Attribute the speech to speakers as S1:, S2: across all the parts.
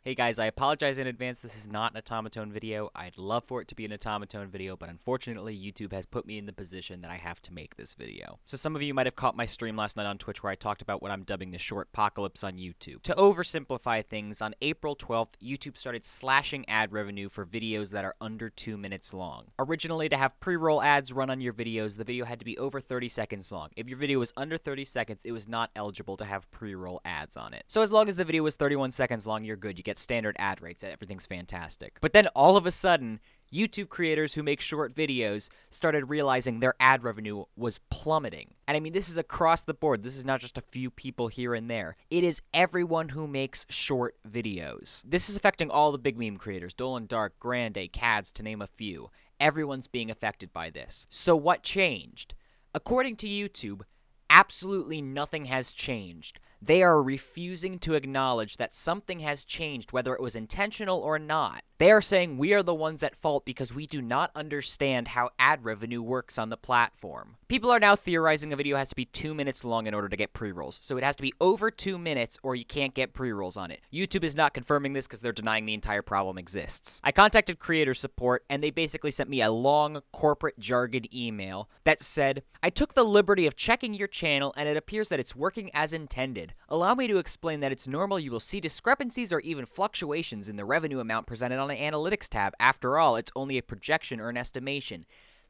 S1: Hey guys, I apologize in advance, this is not an Otamatone video. I'd love for it to be an Otamatone video, but unfortunately YouTube has put me in the position that I have to make this video. So some of you might have caught my stream last night on Twitch where I talked about what I'm dubbing the short apocalypse on YouTube. To oversimplify things, on April 12th, YouTube started slashing ad revenue for videos that are under 2 minutes long. Originally, to have pre-roll ads run on your videos, the video had to be over 30 seconds long. If your video was under 30 seconds, it was not eligible to have pre-roll ads on it. So as long as the video was 31 seconds long, you're good. You get standard ad rates. Everything's fantastic. But then all of a sudden, YouTube creators who make short videos started realizing their ad revenue was plummeting. And I mean, this is across the board. This is not just a few people here and there. It is everyone who makes short videos. This is affecting all the big meme creators, Dolan Dark, Grande, Cads, to name a few. Everyone's being affected by this. So what changed? According to YouTube, absolutely nothing has changed. They are refusing to acknowledge that something has changed, whether it was intentional or not. They are saying we are the ones at fault because we do not understand how ad revenue works on the platform. People are now theorizing a video has to be 2 minutes long in order to get pre-rolls. So it has to be over 2 minutes or you can't get pre-rolls on it. YouTube is not confirming this because they're denying the entire problem exists. I contacted creator support and they basically sent me a long corporate jargon email that said, I took the liberty of checking your channel and it appears that it's working as intended. Allow me to explain that it's normal you will see discrepancies or even fluctuations in the revenue amount presented on an analytics tab. After all, it's only a projection or an estimation.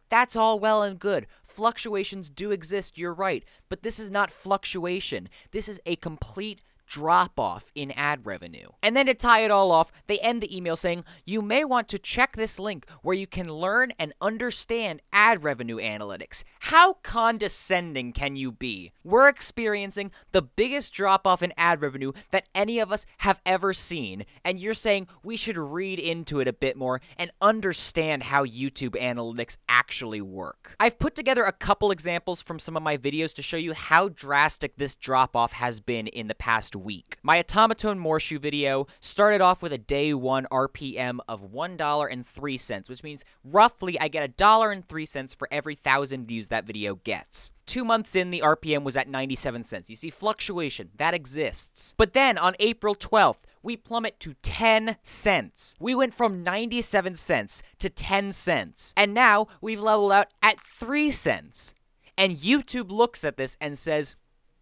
S1: That's all well and good. Fluctuations do exist, you're right. But this is not fluctuation. This is a complete drop-off in ad revenue. And then to tie it all off, they end the email saying, you may want to check this link where you can learn and understand ad revenue analytics. How condescending can you be? We're experiencing the biggest drop-off in ad revenue that any of us have ever seen, and you're saying we should read into it a bit more and understand how YouTube analytics actually work. I've put together a couple examples from some of my videos to show you how drastic this drop-off has been in the past week. My Otamatone Morshoe video started off with a day one RPM of $1.03, which means roughly I get $1.03 for every 1,000 views that video gets. 2 months in, the RPM was at 97 cents. You see, fluctuation, that exists. But then, on April 12th, we plummet to 10 cents. We went from 97 cents to 10 cents. And now, we've leveled out at 3 cents. And YouTube looks at this and says,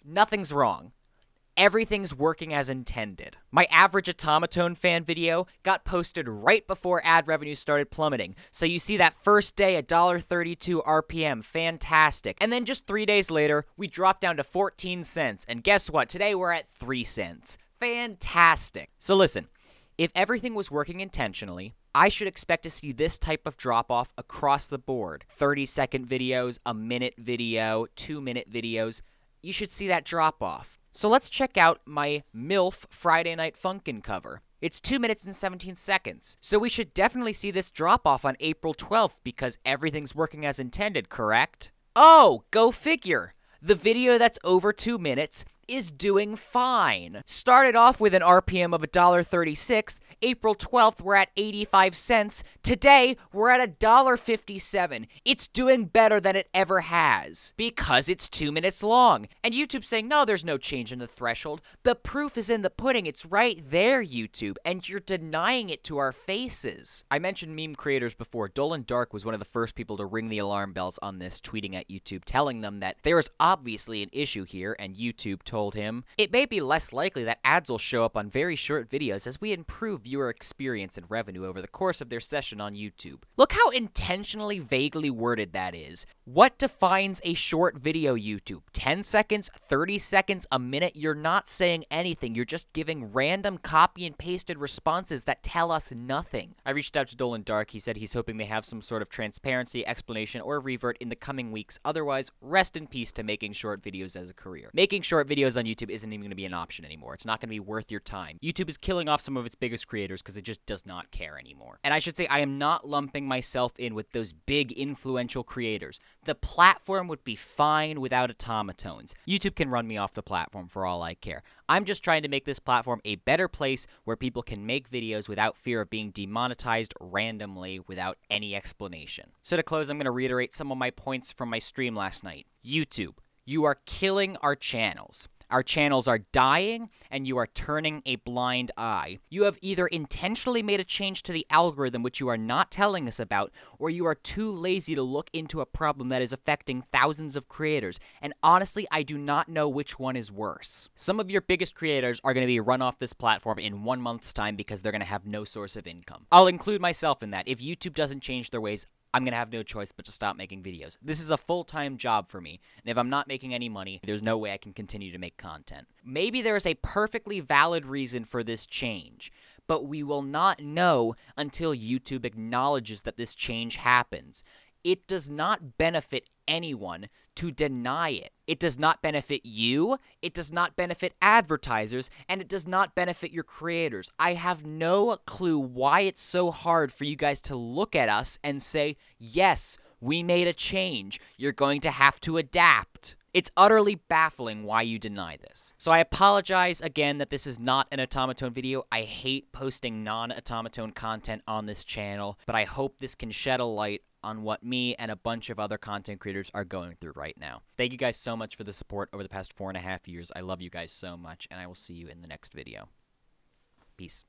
S1: nothing's wrong. Everything's working as intended. My average Otamatone fan video got posted right before ad revenue started plummeting. So you see that first day, $1.32 RPM, fantastic. And then just 3 days later, we dropped down to 14 cents. And guess what? Today we're at 3 cents. Fantastic. So listen, if everything was working intentionally, I should expect to see this type of drop-off across the board. 30-second videos, a minute video, 2-minute videos. You should see that drop-off. So let's check out my MILF Friday Night Funkin' cover. It's 2 minutes and 17 seconds. So we should definitely see this drop off on April 12th because everything's working as intended, correct? Oh, go figure. The video that's over 2 minutes is doing fine. Started off with an RPM of $1.36. April 12th, we're at 85 cents. Today, we're at $1.57. It's doing better than it ever has because it's 2 minutes long. And YouTube's saying, no, there's no change in the threshold. The proof is in the pudding. It's right there, YouTube, and you're denying it to our faces. I mentioned meme creators before. Dolan Dark was one of the first people to ring the alarm bells on this, tweeting at YouTube, telling them that there is obviously an issue here, and YouTube told him, it may be less likely that ads will show up on very short videos as we improve viewer experience and revenue over the course of their session on YouTube. Look how intentionally vaguely worded that is. What defines a short video, YouTube? 10 seconds, 30 seconds, a minute? You're not saying anything. You're just giving random copy and pasted responses that tell us nothing. I reached out to Dolan Dark. He said he's hoping they have some sort of transparency, explanation, or revert in the coming weeks. Otherwise, rest in peace to making short videos as a career. Making short videos on YouTube isn't even going to be an option anymore. It's not going to be worth your time. YouTube is killing off some of its biggest creators because it just does not care anymore. And I should say I am not lumping myself in with those big influential creators. The platform would be fine without Otamatones. YouTube can run me off the platform for all I care. I'm just trying to make this platform a better place where people can make videos without fear of being demonetized randomly without any explanation. So to close, I'm going to reiterate some of my points from my stream last night. YouTube, you are killing our channels. Our channels are dying, and you are turning a blind eye. You have either intentionally made a change to the algorithm which you are not telling us about, or you are too lazy to look into a problem that is affecting thousands of creators, and honestly, I do not know which one is worse. Some of your biggest creators are going to be run off this platform in 1 month's time because they're going to have no source of income. I'll include myself in that. If YouTube doesn't change their ways, I'm going to have no choice but to stop making videos. This is a full-time job for me, and if I'm not making any money, there's no way I can continue to make content. Maybe there is a perfectly valid reason for this change, but we will not know until YouTube acknowledges that this change happens. It does not benefit anyone to deny it. It does not benefit you, it does not benefit advertisers, and it does not benefit your creators. I have no clue why it's so hard for you guys to look at us and say, yes, we made a change. You're going to have to adapt. It's utterly baffling why you deny this. So I apologize again that this is not an Otamatone video. I hate posting non-Otamatone content on this channel, but I hope this can shed a light on what me and a bunch of other content creators are going through right now. Thank you guys so much for the support over the past 4.5 years. I love you guys so much, and I will see you in the next video. Peace.